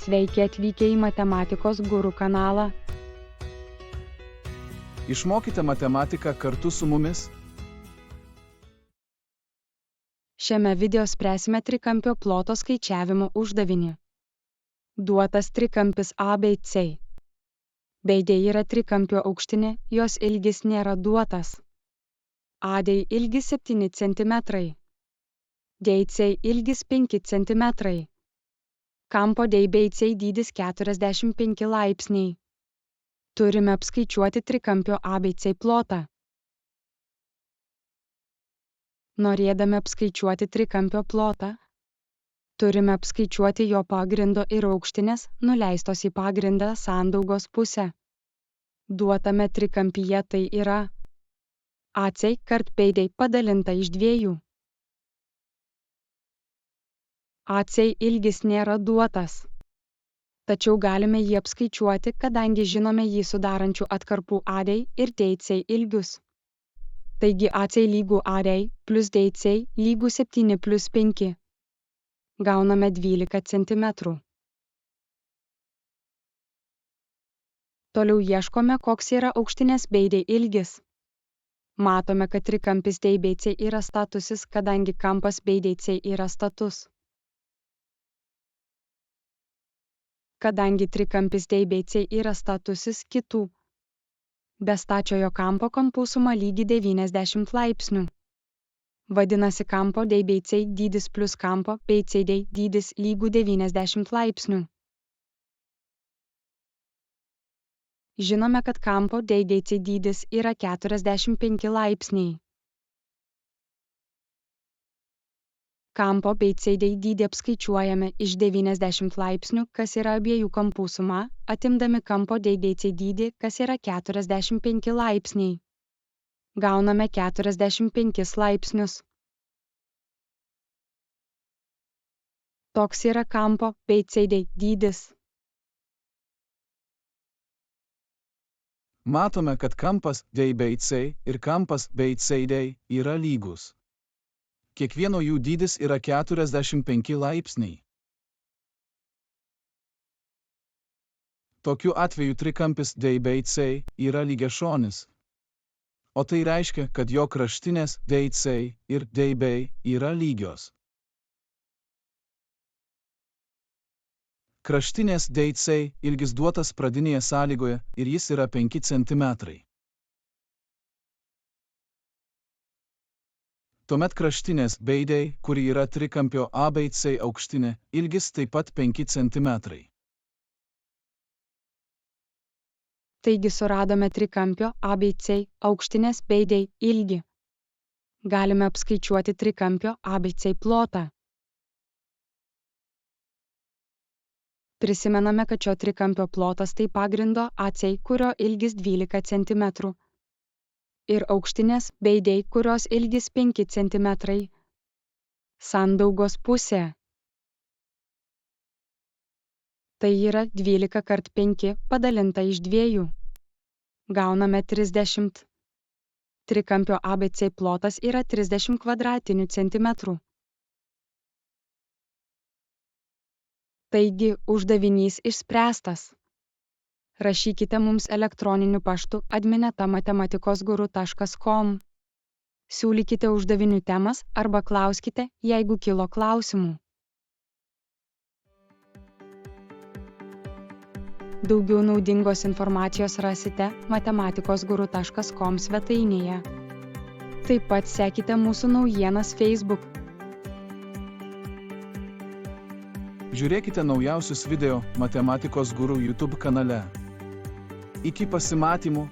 Sveiki atvykę į Matematikos guru kanalą. Išmokite matematiką kartu su mumis. Šiame video spręsime trikampio ploto skaičiavimo uždavinį. Duotas trikampis ABC. BD yra trikampio aukštinė, jos ilgis nėra duotas. AD ilgis 7 cm. DC ilgis 5 cm. Kampo DBC dydis 45 laipsniai. Turime apskaičiuoti trikampio ABC plotą. Norėdami apskaičiuoti trikampio plotą, turime apskaičiuoti jo pagrindo ir aukštinės nuleistos į pagrindą sandaugos pusę. Duotame trikampyje tai yra AC kart BD padalinta iš 2. AC ilgis nėra duotas, tačiau galime jį apskaičiuoti, kadangi žinome jį sudarančių atkarpų AD ir DC ilgius. Taigi AC lygų AD plus DC lygų 7 plus 5. Gauname 12 cm. Toliau ieškome, koks yra aukštinės BD ilgis. Matome, kad trikampis DBC yra statusis, kadangi kampas BDC yra status. Kadangi trikampis DBC yra statusis kitų bestačiojo kampo kampų suma lygi 90 laipsnių. Vadinasi, kampo DBC dydis plus kampo BCD dydis lygų 90 laipsnių. Žinome, kad kampo DBC dydis yra 45 laipsniai. Kampo BCD dydį apskaičiuojame iš 90 laipsnių, kas yra abiejų kampų suma, atimdami kampo DBC dydį, kas yra 45 laipsniai. Gauname 45 laipsnius. Toks yra kampo BCD dydis. Matome, kad kampas DBC ir kampas BCD yra lygus. Kiekvieno jų dydis yra 45 laipsniai. Tokiu atveju trikampis DBC yra lygiašonis. O tai reiškia, kad jo kraštinės DC ir DB yra lygios. Kraštinės DC ilgis duotas pradinėje sąlygoje ir jis yra 5 cm. Tuomet kraštinės BD, kuri yra trikampio ABC aukštinė, ilgis taip pat 5 cm. Taigi suradome trikampio ABC aukštinės BD ilgį. Galime apskaičiuoti trikampio ABC plotą. Prisimename, kad šio trikampio plotas tai pagrindo AC, kurio ilgis 12 cm. Ir aukštinės BD, kurios ilgis 5 cm. Sandaugos pusė. Tai yra 12 kart 5 padalinta iš 2. Gauname 30. Trikampio ABC plotas yra 30 kvadratinių centimetrų. Taigi, uždavinys išspręstas. Rašykite mums elektroniniu paštu admin@matematikosguru.com. Siūlykite uždavinių temas arba klauskite, jeigu kilo klausimų. Daugiau naudingos informacijos rasite matematikosguru.com svetainėje. Taip pat sekite mūsų naujienas Facebook. Žiūrėkite naujausius video Matematikos guru YouTube kanale. Iki pasimatymų.